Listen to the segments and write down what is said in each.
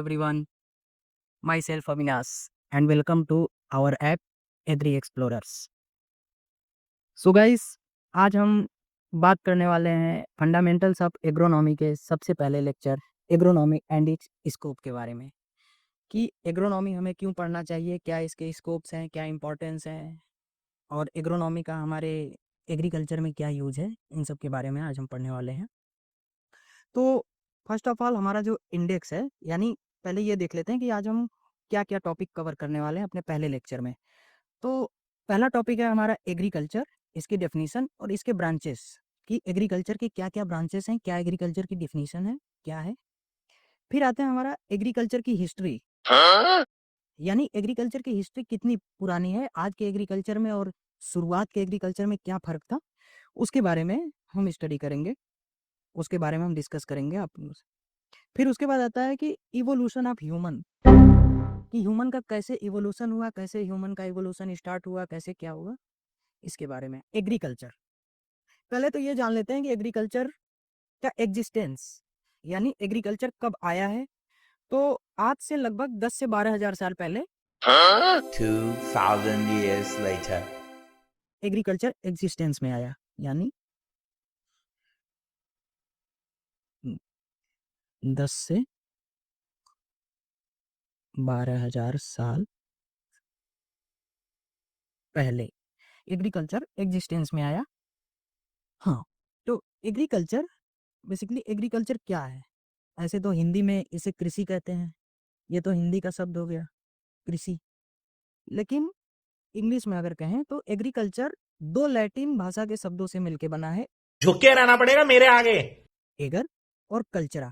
everyone, myself Avinash and welcome to our app Agri Explorers. So guys, आज हम बात करने वाले हैं फंडामेंटल्स ऑफ एग्रोनॉमी के सबसे पहले lecture agronomy and it's scope के बारे में कि एग्रोनॉमी हमें क्यों पढ़ना चाहिए, क्या इसके स्कोप्स हैं, क्या इंपॉर्टेंस है और एग्रोनॉमी का हमारे एग्रीकल्चर में क्या यूज है, इन सब के बारे में आज हम पढ़ने वाले हैं। तो फर्स्ट ऑफ ऑल हमारा जो इंडेक्स है, यानी पहले ये देख लेते हैं कि आज हम क्या क्या टॉपिक कवर करने वाले हैं अपने पहले लेक्चर में। तो पहला टॉपिक है हमारा एग्रीकल्चर, इसकी डेफिनेशन और इसके ब्रांचेस कि एग्रीकल्चर के क्या क्या ब्रांचेस हैं, क्या एग्रीकल्चर की डेफिनेशन है, क्या है। फिर आते हैं हमारा एग्रीकल्चर की हिस्ट्री, यानी एग्रीकल्चर की हिस्ट्री कितनी पुरानी है, आज के एग्रीकल्चर में और शुरुआत के एग्रीकल्चर में क्या फ़र्क था, उसके बारे में हम स्टडी करेंगे, उसके बारे में हम डिस्कस करेंगे आप लोगों से। फिर उसके बाद आता है कि इवोल्यूशन ऑफ ह्यूमन, कि ह्यूमन का कैसे इवोल्यूशन हुआ, कैसे ह्यूमन का इवोल्यूशन स्टार्ट हुआ, कैसे क्या हुआ, इसके बारे में। एग्रीकल्चर, पहले तो ये जान लेते हैं कि एग्रीकल्चर का एग्जिस्टेंस, यानी एग्रीकल्चर कब आया है। तो आज से लगभग 10 से 12,000 साल पहले 2000 years later. एग्रीकल्चर एग्जिस्टेंस में आया, यानी 10 से 12,000 साल पहले एग्रीकल्चर एग्जिस्टेंस में आया। हाँ, तो एग्रीकल्चर बेसिकली एग्रीकल्चर क्या है? ऐसे तो हिंदी में इसे कृषि कहते हैं, ये तो हिंदी का शब्द हो गया कृषि, लेकिन इंग्लिश में अगर कहें तो एग्रीकल्चर दो लैटिन भाषा के शब्दों से मिलकर बना है, झुक के रहना पड़ेगा मेरे आगे। एगर और कल्चरा।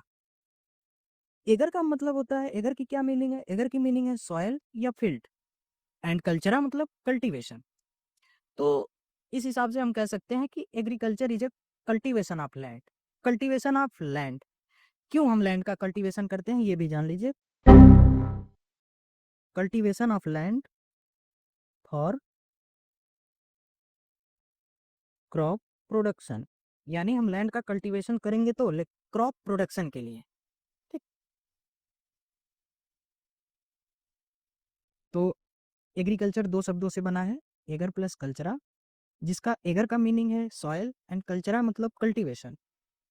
एगर का मतलब होता है, एगर की क्या मीनिंग है? एगर की मीनिंग है सॉयल या फील्ड, एंड कल्चरा मतलब कल्टीवेशन। तो इस हिसाब से हम कह सकते हैं कि agriculture is a cultivation of land. Cultivation of land, क्यों हम लैंड का कल्टीवेशन करते हैं ये भी जान लीजिए। Cultivation of land for crop production, यानी हम लैंड का कल्टीवेशन करेंगे तो क्रॉप प्रोडक्शन के लिए। ठीक, तो एग्रीकल्चर दो शब्दों से बना है, एगर प्लस कल्चरा, जिसका एगर का मीनिंग है सॉयल एंड कल्चरा मतलब कल्टीवेशन।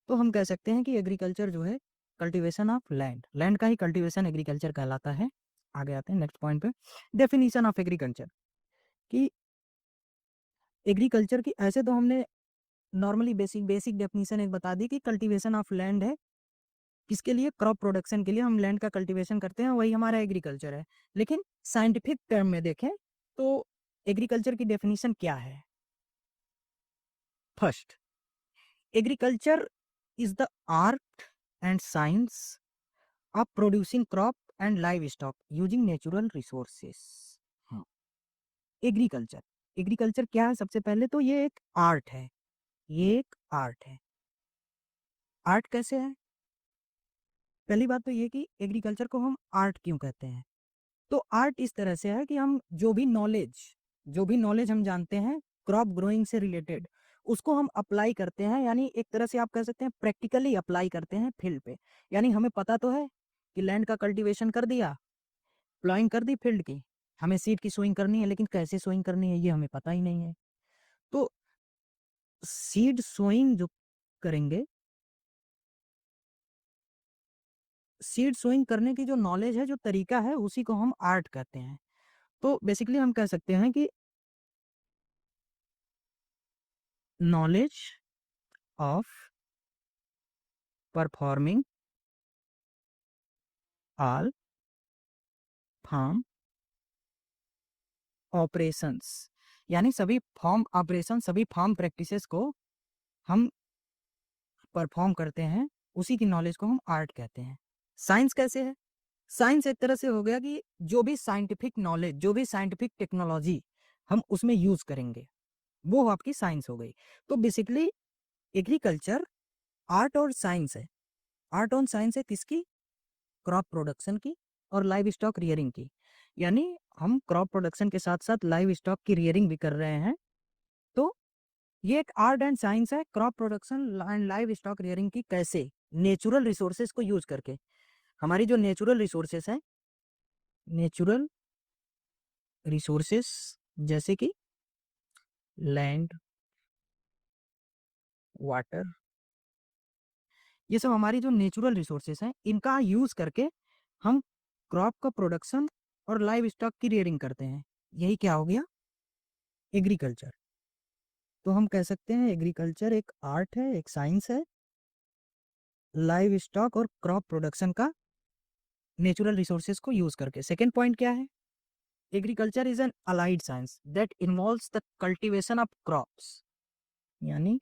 तो हम कह सकते हैं कि एग्रीकल्चर जो है कल्टीवेशन ऑफ लैंड, लैंड का ही कल्टीवेशन एग्रीकल्चर कहलाता है। आगे आते हैं नेक्स्ट पॉइंट पे, डेफिनेशन ऑफ एग्रीकल्चर, कि एग्रीकल्चर की ऐसे तो हमने नॉर्मली बेसिक बेसिक डेफिनेशन एक बता दी कि कल्टीवेशन ऑफ लैंड है, किसके लिए? क्रॉप प्रोडक्शन के लिए हम लैंड का कल्टीवेशन करते हैं, वही हमारा एग्रीकल्चर है। लेकिन साइंटिफिक टर्म में देखें तो एग्रीकल्चर की डेफिनेशन क्या है? First, agriculture is the art and science of producing crop and live stock using natural resources. Agriculture, agriculture क्या है? सबसे पहले तो ये एक आर्ट है, ये एक आर्ट है। आर्ट कैसे है? पहली बात तो ये कि एग्रीकल्चर को हम आर्ट क्यों कहते हैं? तो आर्ट इस तरह से है कि हम जो भी नॉलेज हम जानते हैं क्रॉप ग्रोइंग से रिलेटेड, उसको हम अप्लाई करते हैं, यानी एक तरह से आप कह सकते हैं प्रैक्टिकली अप्लाई करते हैं फील्ड पे। यानी हमें पता तो है कि लैंड का कल्टीवेशन कर दिया, प्लॉइंग कर दी फील्ड की, हमें सीड की सोइंग करनी है, लेकिन कैसे सोइंग करनी है ये हमें पता ही नहीं है। तो सीड सोइंग जो करेंगे, सीड सोइंग करने की जो नॉलेज है, जो तरीका है, उसी को हम आर्ट कहते हैं। तो बेसिकली हम कह सकते हैं कि knowledge of performing all farm operations, यानी सभी फार्म ऑपरेशन, सभी फार्म प्रैक्टिसेस को हम परफॉर्म करते हैं, उसी की नॉलेज को हम आर्ट कहते हैं। साइंस कैसे है? साइंस एक तरह से हो गया कि जो भी साइंटिफिक नॉलेज, जो भी साइंटिफिक टेक्नोलॉजी हम उसमें यूज करेंगे, वो आपकी साइंस हो गई। तो बेसिकली एग्रीकल्चर आर्ट और साइंस है। आर्ट और साइंस है किसकी? क्रॉप प्रोडक्शन की और लाइव स्टॉक रियरिंग की। यानी हम क्रॉप प्रोडक्शन के साथ साथ लाइव स्टॉक की रियरिंग भी कर रहे हैं। तो ये एक आर्ट एंड साइंस है, crop production and live stock rearing की, कैसे नेचुरल रिसोर्सेज को यूज करके। हमारी जो नेचुरल रिसोर्सेस हैं, नेचुरल रिसोर्सेस जैसे कि लैंड, वाटर, ये सब हमारी जो नेचुरल रिसोर्सेस हैं, इनका यूज़ करके हम क्रॉप का प्रोडक्शन और लाइव स्टॉक की रियरिंग करते हैं। यही क्या हो गया? एग्रीकल्चर। तो हम कह सकते हैं एग्रीकल्चर एक आर्ट है, एक साइंस है, लाइव स्टॉक और क्रॉप प्रोडक्शन का नेचुरल रिसोर्सेज को यूज करके। सेकेंड पॉइंट क्या है? Agriculture is an allied science that involves the cultivation of crops, यानी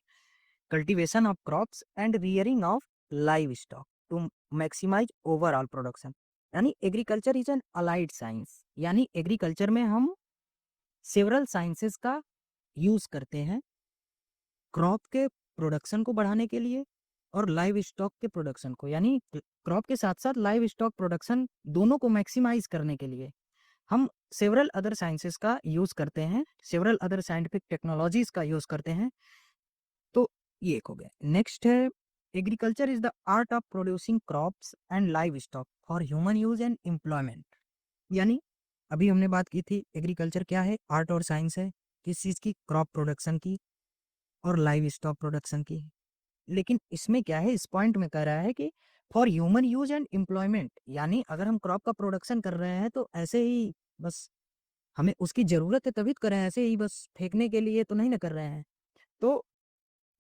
cultivation of crops and rearing of livestock to maximize overall production. यानी agriculture is an allied science, यानी agriculture में हम several sciences का use करते हैं crop के production को बढ़ाने के लिए और लाइव स्टॉक के प्रोडक्शन को, यानी क्रॉप के साथ साथ लाइव स्टॉक प्रोडक्शन दोनों को मैक्सिमाइज करने के लिए हम सेवरल अदर साइंसेस का यूज करते हैं, सेवरल अदर साइंटिफिक टेक्नोलॉजीज का यूज करते हैं। तो ये एक हो गया। नेक्स्ट है agriculture is the art of producing crops and live stock for human use and employment. यानी अभी हमने बात की थी एग्रीकल्चर क्या है, आर्ट और साइंस है, किस चीज की? क्रॉप प्रोडक्शन की और लाइव स्टॉक प्रोडक्शन की। लेकिन इसमें क्या है, इस पॉइंट में कह रहा है कि for human use and employment, यानी अगर हम क्रॉप का प्रोडक्शन कर रहे हैं तो ऐसे ही बस हमें उसकी जरूरत है तभी तो कर रहे हैं, ऐसे ही बस फेंकने के लिए तो नहीं ना कर रहे हैं। तो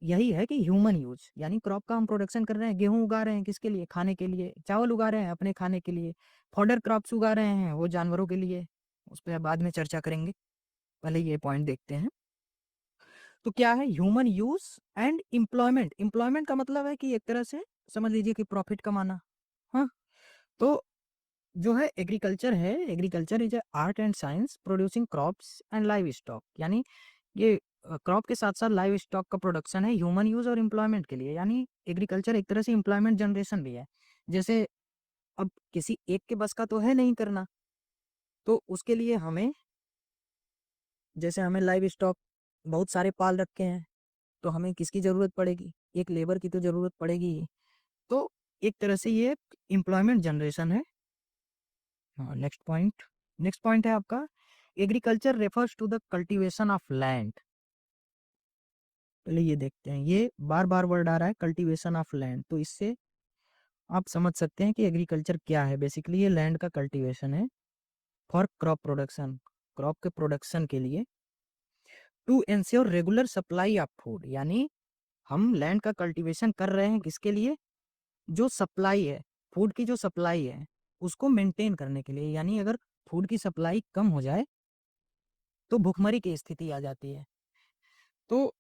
यही है कि ह्यूमन यूज, यानी क्रॉप का हम प्रोडक्शन कर रहे हैं, गेहूं उगा रहे हैं किसके लिए? खाने के लिए। चावल उगा रहे हैं अपने खाने के लिए। फॉडर क्रॉप्स उगा रहे हैं वो जानवरों के लिए, उस पर बाद में चर्चा करेंगे, पहले ये पॉइंट देखते हैं। तो क्या है? Human use and employment. Employment का मतलब है कि एक तरह से समझ लीजिए कि प्रॉफिट कमाना। हाँ, तो जो है एग्रीकल्चर है, agriculture is art and science producing crops and live stock, यानी ये क्रॉप के साथ साथ लाइव स्टॉक का प्रोडक्शन है ह्यूमन यूज और एम्प्लॉयमेंट के लिए। यानी एग्रीकल्चर एक तरह से एम्प्लॉयमेंट जनरेशन भी है। जैसे अब किसी एक के बस का तो है नहीं करना, तो उसके लिए हमें, जैसे हमें लाइव स्टॉक बहुत सारे पाल रखे हैं, तो हमें किसकी जरूरत पड़ेगी? एक लेबर की तो जरूरत पड़ेगी ही। तो एक तरह से ये एम्प्लॉयमेंट जनरेशन है। हाँ, नेक्स्ट पॉइंट है आपका agriculture refers to the cultivation of land. पहले ये देखते हैं, ये बार बार वर्ड आ रहा है कल्टीवेशन ऑफ लैंड, तो इससे आप समझ सकते हैं कि एग्रीकल्चर क्या है। बेसिकली ये लैंड का कल्टीवेशन है फॉर क्रॉप प्रोडक्शन, क्रॉप के प्रोडक्शन के लिए। To ensure regular supply of food, यानी हम लैंड का कल्टीवेशन कर रहे हैं किसके लिए? जो सप्लाई है, फूड की जो सप्लाई है उसको मेंटेन करने के लिए। यानी अगर फूड की सप्लाई कम हो जाए तो भुखमरी की स्थिति आ जाती है। तो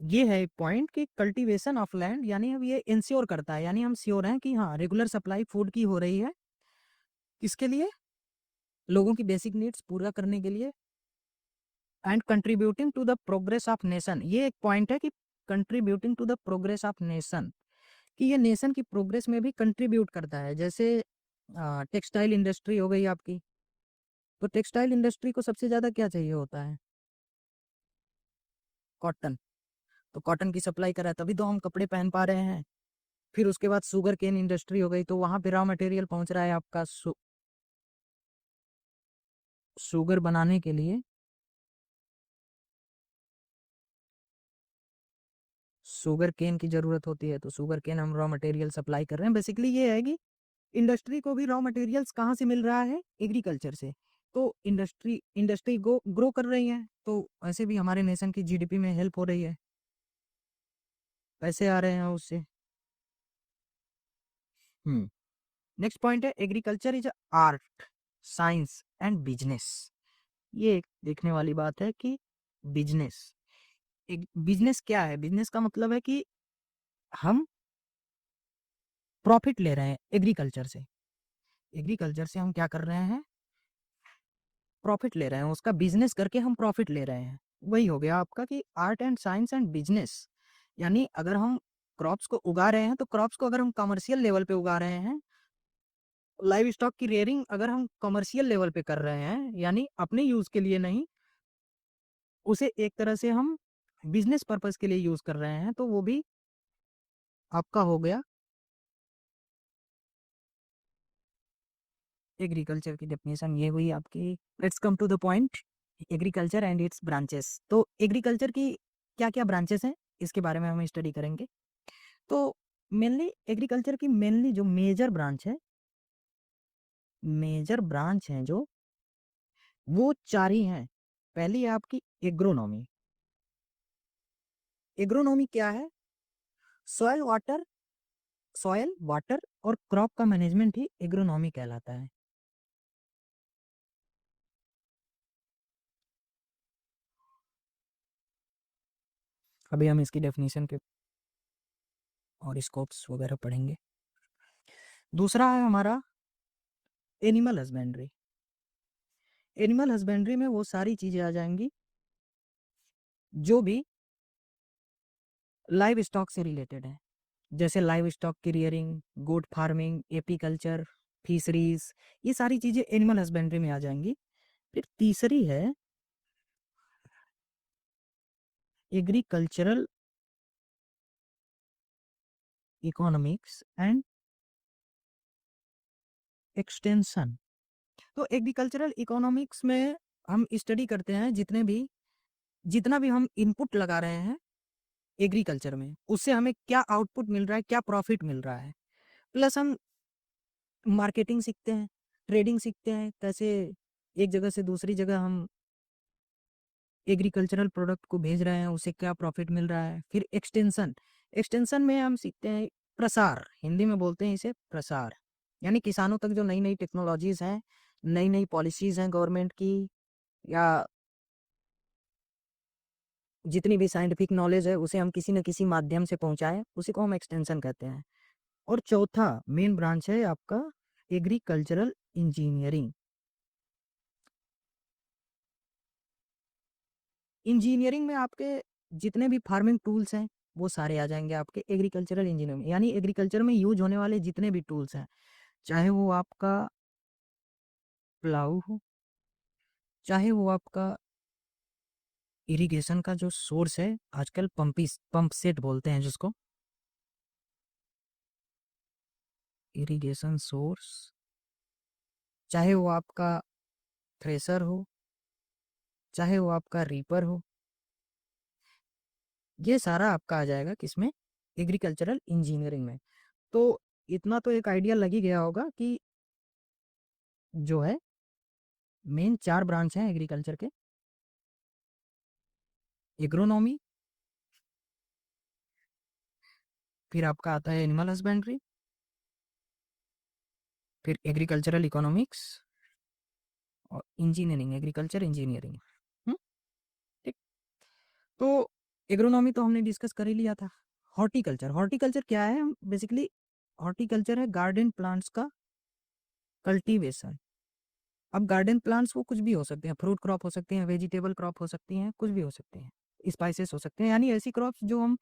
ये है एक पॉइंट कि कल्टीवेशन ऑफ लैंड, यानी अब ये इंश्योर करता है, यानी हम श्योर हैं कि हाँ रेगुलर सप्लाई फूड की हो रही है, किसके लिए? लोगों की बेसिक नीड्स पूरा करने के लिए। And contributing to the progress of nation, ये एक पॉइंट है कि contributing to the progress of nation, कि ये नेशन की प्रोग्रेस में भी कंट्रीब्यूट करता है। जैसे टेक्सटाइल इंडस्ट्री हो गई आपकी, तो टेक्सटाइल इंडस्ट्री को सबसे ज्यादा क्या चाहिए होता है? कॉटन। तो कॉटन की सप्लाई करा है तभी तो हम कपड़े पहन पा रहे हैं। फिर उसके बाद शुगर केन इंडस्ट्री हो गई, तो वहां पे रॉ मटेरियल पहुंच रहा है आपका शुगर बनाने के लिए। शुगर केन की जरूरत होती है, तो शुगर केन हम रॉ मटेरियल सप्लाई कर रहे हैं। बेसिकली ये है कि इंडस्ट्री को भी रॉ मटेरियल्स कहाँ से मिल रहा है? एग्रीकल्चर से। तो इंडस्ट्री ग्रो कर रही है, तो ऐसे भी हमारे नेशन की जीडीपी में हेल्प हो रही है, पैसे आ रहे हैं उससे। नेक्स्ट पॉइंट है agriculture is art, science and business. ये एक देखने वाली बात है कि बिजनेस, एक बिजनेस क्या है? बिजनेस का मतलब है कि हम प्रॉफिट ले रहे हैं एग्रीकल्चर से। एग्रीकल्चर से हम क्या कर रहे हैं? प्रॉफिट ले रहे हैं, उसका बिजनेस करके हम प्रॉफिट ले रहे हैं। वही हो गया आपका कि art and science and business. यानी अगर हम क्रॉप्स को उगा रहे हैं, तो क्रॉप्स को अगर हम कमर्शियल लेवल पे उगा रहे हैं, लाइव स्टॉक की रेयरिंग अगर हम कमर्शियल लेवल पे कर रहे हैं, यानी अपने यूज के लिए नहीं, उसे एक तरह से हम बिजनेस पर्पस के लिए यूज कर रहे हैं, तो वो भी आपका हो गया एग्रीकल्चर की डेफिनेशन ये हुई आपकी। Let's come to the point, agriculture and its branches. तो एग्रीकल्चर की क्या क्या ब्रांचेस हैं इसके बारे में हम स्टडी करेंगे। तो मेनली एग्रीकल्चर की मेनली जो मेजर ब्रांच हैं जो, वो चार ही हैं। पहली है आपकी एग्रोनॉमी। एग्रोनॉमी क्या है? सॉयल वाटर और क्रॉप का मैनेजमेंट ही एग्रोनॉमी कहलाता है। अभी हम इसकी डेफिनेशन के और स्कोप्स वगैरह पढ़ेंगे। दूसरा है हमारा एनिमल हस्बेंड्री। एनिमल हस्बेंड्री में वो सारी चीजें आ जाएंगी जो भी लाइव स्टॉक से रिलेटेड है, जैसे लाइव स्टॉक की rearing, goat farming, apiculture, fisheries, ये सारी चीजें एनिमल हस्बेंड्री में आ जाएंगी। फिर तीसरी है एग्रीकल्चरल इकोनॉमिक्स एंड एक्सटेंशन। तो एग्रीकल्चरल इकोनॉमिक्स में हम स्टडी करते हैं जितना भी हम इनपुट लगा रहे हैं एग्रीकल्चर में, उससे हमें क्या आउटपुट मिल रहा है, क्या प्रॉफिट मिल रहा है। प्लस हम मार्केटिंग सीखते हैं, ट्रेडिंग सीखते हैं, कैसे एक जगह से दूसरी जगह हम एग्रीकल्चरल प्रोडक्ट को भेज रहे हैं, उससे क्या प्रॉफिट मिल रहा है। फिर एक्सटेंशन, एक्सटेंशन में हम सीखते हैं प्रसार, हिंदी में बोलते हैं इसे प्रसार, यानी किसानों तक जो नई नई टेक्नोलॉजीज हैं, नई नई पॉलिसीज हैं गवर्नमेंट की, या जितनी भी साइंटिफिक नॉलेज है उसे हम किसी न किसी माध्यम से पहुंचाएं, उसी को हम एक्सटेंशन कहते हैं। और चौथा मेन ब्रांच है आपका एग्रीकल्चरल इंजीनियरिंग। इंजीनियरिंग में आपके जितने भी फार्मिंग टूल्स हैं वो सारे आ जाएंगे आपके एग्रीकल्चरल इंजीनियरिंग में, यानी एग्रीकल्चर में यूज होने वाले जितने भी टूल्स हैं, चाहे वो आपका प्लाऊ हो, चाहे वो आपका इरिगेशन का जो सोर्स है, आजकल पंप सेट बोलते हैं जिसको, इरिगेशन सोर्स, चाहे वो आपका थ्रेसर हो, चाहे वो आपका रीपर हो, ये सारा आपका आ जाएगा किसमें? एग्रीकल्चरल इंजीनियरिंग में। तो इतना तो एक आइडिया लग ही गया होगा कि जो है मेन चार ब्रांच हैं एग्रीकल्चर के, एग्रोनॉमी, फिर आपका आता है एनिमल हस्बेंड्री, फिर एग्रीकल्चरल इकोनॉमिक्स और इंजीनियरिंग, एग्रीकल्चर इंजीनियरिंग। ठीक। तो एग्रोनॉमी तो हमने डिस्कस कर ही लिया था। हॉर्टिकल्चर, हॉर्टिकल्चर क्या है? बेसिकली हॉर्टिकल्चर है गार्डन प्लांट्स का कल्टीवेशन। अब गार्डन प्लांट्स वो कुछ भी हो सकते हैं, फ्रूट क्रॉप हो सकते हैं, वेजिटेबल क्रॉप हो सकती हैं, कुछ भी हो सकते हैं, स्पाइसेस हो सकते हैं, यानी ऐसी क्रॉप्स जो हम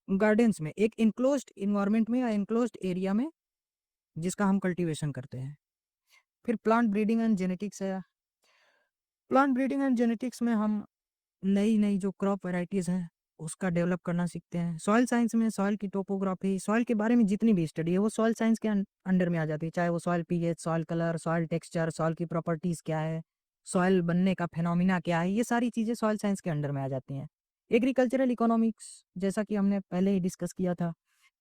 गार्डन्स में एक इनक्लोज्ड इन्वायरमेंट में या इनक्लोज्ड एरिया में जिसका हम कल्टीवेशन करते हैं। फिर प्लांट ब्रीडिंग एंड जेनेटिक्स है। प्लांट ब्रीडिंग एंड जेनेटिक्स में हम नई नई जो क्रॉप वैरायटीज हैं उसका डेवलप करना सीखते हैं। सॉइल साइंस में सॉइल की टोपोग्राफी, सॉइल के बारे में जितनी भी स्टडी है वो सॉइल साइंस के अंडर में आ जाती है, चाहे वो soil pH, soil colour, soil texture, soil की प्रॉपर्टीज क्या है, सॉइल बनने का फेनोमिना क्या है, ये सारी चीजें सॉइल साइंस के अंडर में आ जाती हैं। एग्रीकल्चरल इकोनॉमिक्स, जैसा कि हमने पहले ही डिस्कस किया था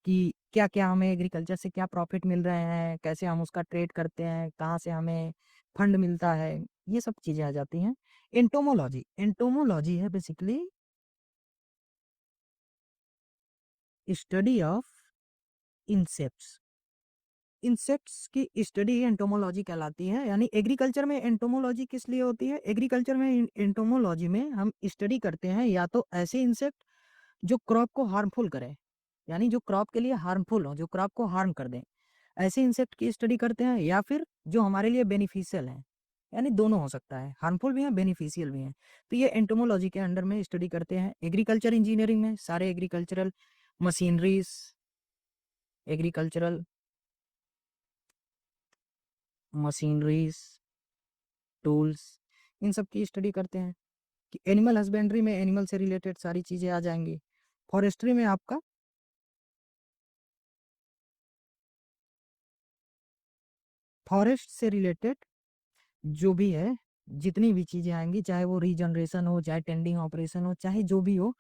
कि क्या क्या हमें एग्रीकल्चर से क्या प्रॉफिट मिल रहे हैं, कैसे हम उसका ट्रेड करते हैं, कहाँ से हमें फंड मिलता है, ये सब चीजें आ जाती हैं। एंटोमोलॉजी, एंटोमोलॉजी है basically study of insects. Insects की स्टडी एंटोमोलॉजी कहलाती है। यानी एग्रीकल्चर में एंटोमोलॉजी किस लिए होती है? एग्रीकल्चर में एंटोमोलॉजी में हम स्टडी करते हैं या तो ऐसे इंसेक्ट जो क्रॉप को हार्मफुल करें, यानी जो क्रॉप के लिए हार्मफुल हो, जो क्रॉप को हार्म कर दें, ऐसे इंसेक्ट की स्टडी करते हैं, या फिर जो हमारे लिए बेनिफिशियल हैं, यानी दोनों हो सकता है, हार्मफुल भी हैं, बेनिफिशियल भी हैं। तो ये एंटोमोलॉजी के अंडर में स्टडी करते हैं। एग्रीकल्चर इंजीनियरिंग में सारे agricultural machineries, agricultural machineries, tools, इन सब की स्टडी करते हैं। कि एनिमल हस्बेंड्री में एनिमल से रिलेटेड सारी चीज़ें आ जाएंगी। फॉरेस्ट्री में आपका फॉरेस्ट से रिलेटेड जो भी है, जितनी भी चीजें आएंगी, चाहे वो रीजनरेशन हो, चाहे टेंडिंग ऑपरेशन हो, चाहे जो भी हो,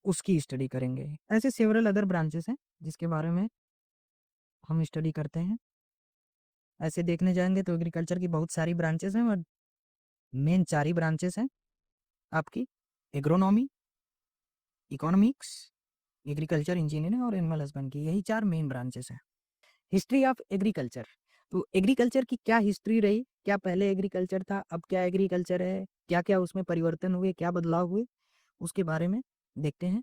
उसकी स्टडी करेंगे। ऐसे सेवरल अदर ब्रांचेस हैं जिसके बारे में हम स्टडी करते हैं। ऐसे देखने जाएंगे तो एग्रीकल्चर की बहुत सारी ब्रांचेस हैं, और मेन 4 ही ब्रांचेस हैं आपकी: एग्रोनॉमी, इकोनॉमिक्स, एग्रीकल्चर इंजीनियरिंग और एनिमल हस्बेंड्री की। यही 4 मेन ब्रांचेस हैं। हिस्ट्री ऑफ एग्रीकल्चर, तो एग्रीकल्चर की क्या हिस्ट्री रही, क्या पहले एग्रीकल्चर था, अब क्या एग्रीकल्चर है, क्या क्या उसमें परिवर्तन हुए, क्या बदलाव हुए, उसके बारे में देखते हैं।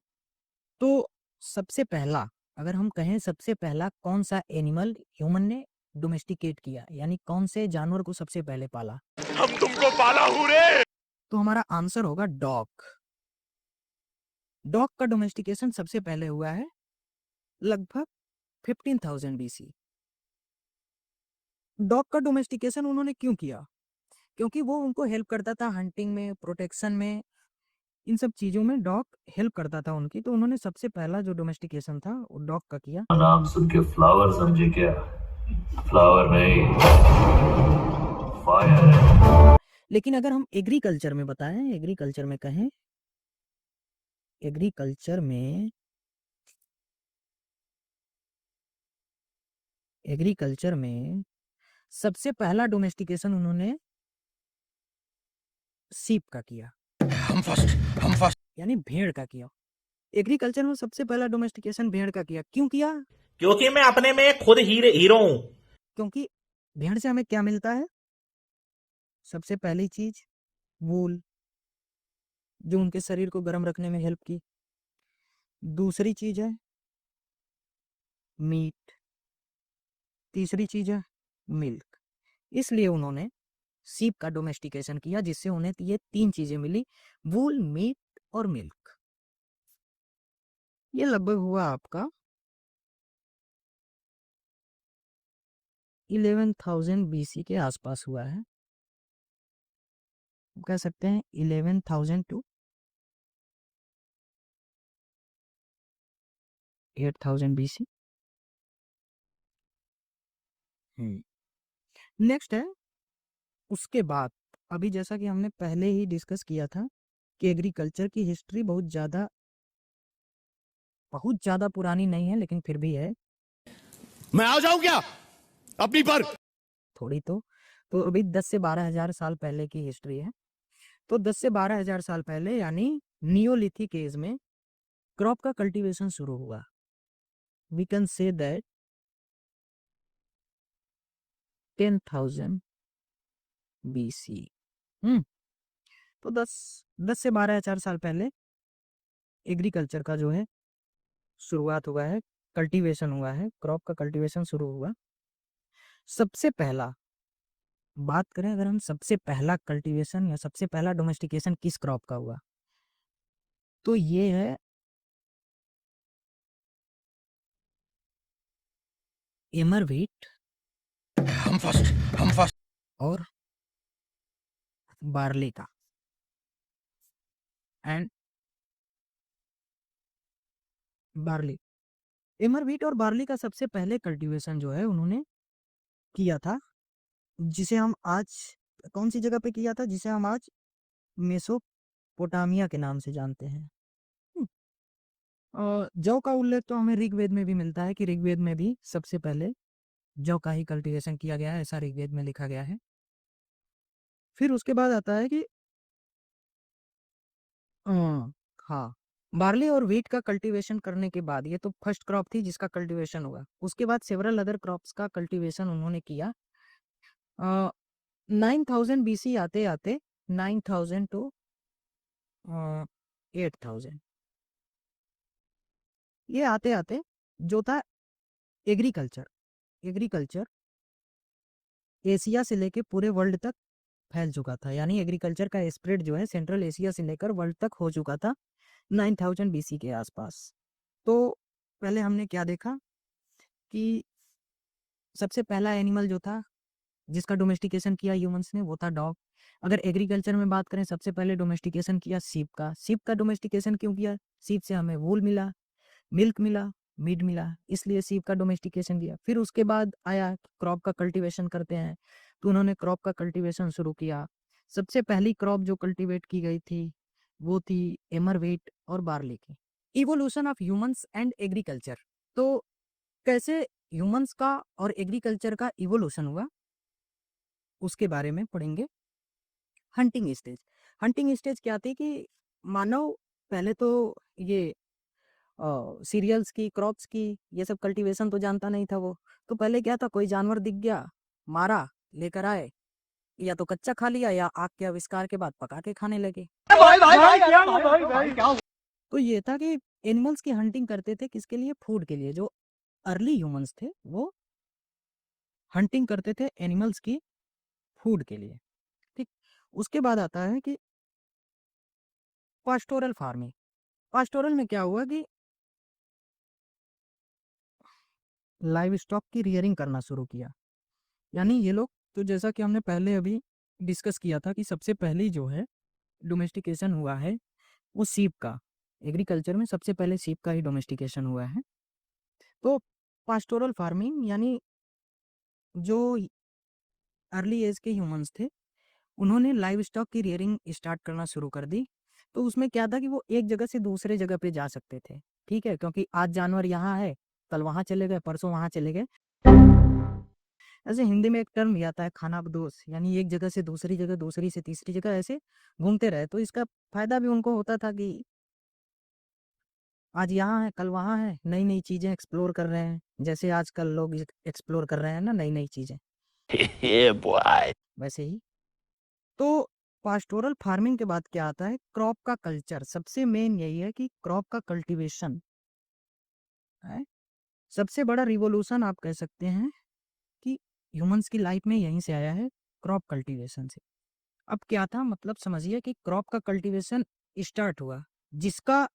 तो सबसे पहला, अगर हम कहें सबसे पहला कौन सा एनिमल ह्यूमन ने डोमेस्टिकेट किया, यानी कौन से जानवर को सबसे पहले पाला, हम तुमको पाला हूं रे। तो हमारा आंसर होगा डॉग। डॉग का डोमेस्टिकेशन सबसे पहले हुआ है लगभग 15,000 बीसी। डॉग का डोमेस्टिकेशन उन्होंने क्यों किया? क्योंकि वो उनको हेल्प करता था हंटिंग में, प्रोटेक्शन में, इन सब चीजों में डॉग हेल्प करता था उनकी। तो उन्होंने सबसे पहला जो डोमेस्टिकेशन था वो डॉग का किया। नाम सुन के फ्लावर समझे क्या? फ्लावर नहीं, फायर है। लेकिन अगर हम एग्रीकल्चर में बताएं, एग्रीकल्चर में कहें, एग्रीकल्चर में सबसे पहला डोमेस्टिकेशन उन्होंने सीप का किया, हम फर्स्ट यानी भेड़ का किया। एग्रीकल्चर में सबसे पहला डोमेस्टिकेशन भेड़ का किया। क्यों किया? क्योंकि मैं अपने में खुद हीरो हूं। क्योंकि भेड़ से हमें क्या मिलता है? सबसे पहली चीज वूल, जो उनके शरीर को गर्म रखने में हेल्प की। दूसरी चीज है मीट। तीसरी चीज है मिल्क। इसलिए उन्होंने सीप का डोमेस्टिकेशन किया, जिससे उन्हें ये 3 चीजें मिली: वूल, मीट और मिल्क। ये लगभग हुआ आपका 11,000 बीसी के आसपास हुआ है। कह सकते हैं 11,000 टू 8,000 बीसी। नेक्स्ट है उसके बाद, अभी जैसा कि हमने पहले ही डिस्कस किया था कि एग्रीकल्चर की हिस्ट्री बहुत ज्यादा पुरानी नहीं है, लेकिन फिर भी है। मैं आ जाऊं क्या अपनी पर? थोड़ी तो अभी 10 से 12 हजार साल पहले की हिस्ट्री है। तो 10 से 12 हजार साल पहले, यानी नियोलिथिक एज में क्रॉप का कल्टीवेशन शुरू हुआ। We can say that 10,000 BC. तो 10 से 12 हजार साल पहले एग्रीकल्चर का जो है शुरुआत हुआ है, कल्टीवेशन हुआ है, क्रॉप का कल्टीवेशन शुरू हुआ। सबसे पहला बात करें अगर हम, सबसे पहला कल्टीवेशन या सबसे पहला डोमेस्टिकेशन किस क्रॉप का हुआ, तो ये है एमर व्हीट हम फर्स्ट और बार्ले का। एंड बार्ली, एमर व्हीट और बार्ली का सबसे पहले कल्टीवेशन जो है उन्होंने किया था, जिसे हम आज कौन सी जगह पे किया था, जिसे हम आज मेसोपोटामिया के नाम से जानते हैं। जौ का उल्लेख तो हमें ऋग्वेद में भी मिलता है कि ऋग्वेद में भी सबसे पहले जौ का ही कल्टीवेशन किया गया है, ऐसा ऋग्वेद में लिखा गया है। फिर उसके बाद आता है कि हाँ, बार्ली और व्हीट का कल्टीवेशन करने के बाद, ये तो फर्स्ट क्रॉप थी जिसका कल्टीवेशन हुआ। उसके बाद सेवरल अदर क्रॉप्स का कल्टीवेशन उन्होंने किया। 9,000 बीसी आते आते 9,000 टू 8,000, ये आते आते जो था एग्रीकल्चर एशिया से लेके पूरे वर्ल्ड तक फैल चुका था। यानी एग्रीकल्चर का स्प्रेड जो है सेंट्रल एशिया से लेकर वर्ल्ड तक हो चुका था 9,000 बीसी के आसपास। तो पहले हमने क्या देखा कि सबसे पहला एनिमल जो था जिसका डोमेस्टिकेशन किया ह्यूमंस ने, वो था डॉग। अगर एग्रीकल्चर में बात करें, सबसे पहले डोमेस्टिकेशन किया सीप का। सीप का डोमेस्टिकेशन क्यों किया? सीप से हमें वूल मिला, मिल्क मिला, मीट मिला, इसलिए शीप का डोमेस्टिकेशन किया। फिर उसके बाद आया क्रॉप का कल्टीवेशन करते हैं, तो उन्होंने क्रॉप का कल्टीवेशन शुरू किया। सबसे पहली क्रॉप जो कल्टीवेट की गई थी वो थी एमर व्हीट और बार्ली की। Evolution of humans and agriculture, तो कैसे ह्यूमंस का और एग्रीकल्चर का इवोल्यूशन हुआ उसके बारे में पढ़ेंगे। हंटिंग स्टेज, हंटिंग स्टेज क्या थी कि मानव पहले तो ये सीरियल्स की, क्रॉप्स की, ये सब कल्टीवेशन तो जानता नहीं था वो। तो पहले क्या था, कोई जानवर दिख गया, मारा, लेकर आए, या तो कच्चा खा लिया या आग के आविष्कार के बाद पका के खाने लगे। तो ये था कि एनिमल्स की हंटिंग करते थे, किसके लिए? फूड के लिए। जो अर्ली ह्यूमंस थे वो हंटिंग करते थे एनिमल्स की फूड के लिए, ठीक। उसके बाद आता है कि पास्टोरल फार्मिंग। पास्टोरल में क्या हुआ कि लाइव स्टॉक की रियरिंग करना शुरू किया। यानी ये लोग, तो जैसा कि हमने पहले अभी डिस्कस किया था कि सबसे पहले जो है डोमेस्टिकेशन हुआ है वो सीप का। एग्रीकल्चर में सबसे पहले सीप का ही डोमेस्टिकेशन हुआ है। तो पास्टोरल फार्मिंग यानी जो अर्ली एज के ह्यूमंस थे उन्होंने लाइव स्टॉक की रियरिंग स्टार्ट करना शुरू कर दी। तो उसमें क्या था कि वो एक जगह से दूसरे जगह पे जा सकते थे, ठीक है, क्योंकि आज जानवर यहाँ है, कल वहां चले गए, परसों वहां चले गए। ऐसे हिंदी में एक टर्म भी आता है खानाबदोश, यानी एक जगह से दूसरी जगह, दूसरी से तीसरी जगह ऐसे घूमते रहे। तो इसका फायदा भी उनको होता था कि आज यहाँ है, कल वहाँ है, नई नई चीजें एक्सप्लोर कर रहे हैं, जैसे आजकल लोग एक्सप्लोर कर रहे हैं ना नई नई चीजें, वैसे ही। तो पास्टोरल फार्मिंग के बाद क्या आता है? क्रॉप का कल्चर। सबसे मेन यही है कि क्रॉप का कल्टीवेशन है। सबसे बड़ा रिवोल्यूशन आप कह सकते हैं कि ह्यूमंस की लाइफ में यहीं से आया है, क्रॉप कल्टीवेशन से। अब क्या था, मतलब समझिए कि क्रॉप का कल्टीवेशन स्टार्ट हुआ, जिसका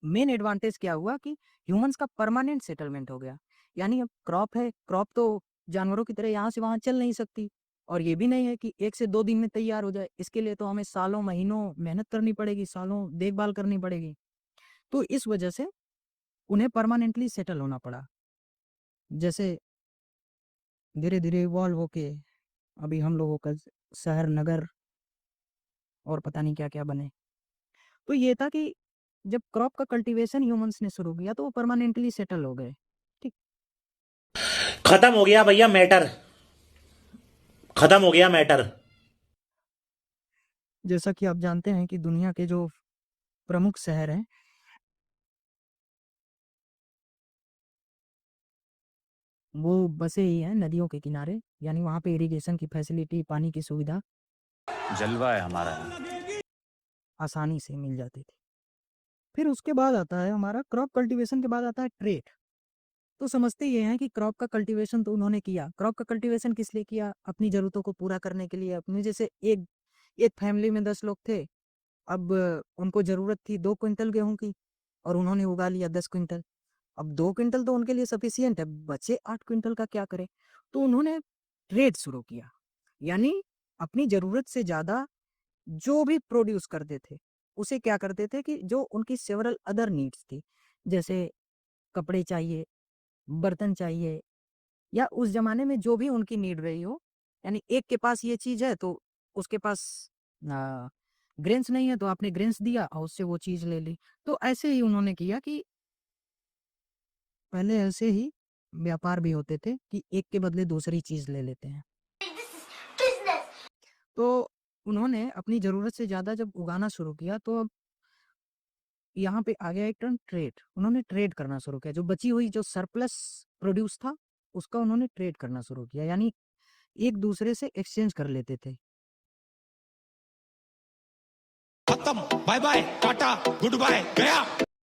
मेन एडवांटेज क्या हुआ कि ह्यूमंस का परमानेंट सेटलमेंट हो गया। यानी अब क्रॉप है, क्रॉप तो जानवरों की तरह यहाँ से वहां चल नहीं सकती, और ये भी नहीं है कि 1 से 2 दिन में तैयार हो जाए। इसके लिए तो हमें सालों महीनों मेहनत करनी पड़ेगी, सालों देखभाल करनी पड़ेगी। तो इस वजह से उन्हें परमानेंटली सेटल होना पड़ा। जैसे धीरे धीरे इवॉल्व होके अभी हम लोगों का शहर, नगर और पता नहीं क्या क्या बने। तो ये था कि जब क्रॉप का कल्टीवेशन ह्यूमंस ने शुरू किया तो वो परमानेंटली सेटल हो गए, ठीक। खत्म हो गया भैया मैटर, खत्म हो गया मैटर। जैसा कि आप जानते हैं कि दुनिया के जो प्रमुख शहर हैं वो बसे ही हैं नदियों के किनारे, यानी वहाँ पे इरिगेशन की फैसिलिटी, पानी की सुविधा जलवा है हमारा। आसानी से मिल जाती थी। फिर उसके बाद आता है हमारा क्रॉप कल्टीवेशन के बाद आता है ट्रेड। तो समझते ये हैं कि क्रॉप का कल्टीवेशन तो उन्होंने किया। क्रॉप का कल्टीवेशन किस लिए किया? अपनी जरूरतों को पूरा करने के लिए। अपने जैसे एक एक फैमिली में 10 लोग थे, अब उनको जरूरत थी 2 क्विंटल गेहूं की, और उन्होंने उगा लिया 10 क्विंटल। अब 2 क्विंटल तो उनके लिए सफिशियंट है, बचे 8 क्विंटल का क्या करें? तो उन्होंने ट्रेड शुरू किया, यानी अपनी जरूरत से ज्यादा जो भी प्रोड्यूस करते थे उसे क्या करते थे कि जो उनकी सेवरल अदर नीड्स थी, जैसे कपड़े चाहिए, बर्तन चाहिए, या उस जमाने में जो भी उनकी नीड रही हो, यानी एक के पास ये चीज है तो उसके पास ग्रेन्स नहीं है तो आपने ग्रेन्स दिया और उससे वो चीज ले ली। तो ऐसे ही उन्होंने किया कि पहले ऐसे ही व्यापार भी होते थे कि एक के बदले दूसरी चीज ले लेते हैं। तो उन्होंने अपनी जरूरत से ज्यादा जब उगाना शुरू किया तो अब यहाँ पे आ गया एक टर्म ट्रेड। उन्होंने ट्रेड करना शुरू किया, जो बची हुई जो सरप्लस प्रोड्यूस था उसका उन्होंने ट्रेड करना शुरू किया, यानी एक दूसरे से एक्सचेंज कर लेते थे। खत्म, bye bye, tata, goodbye, गया।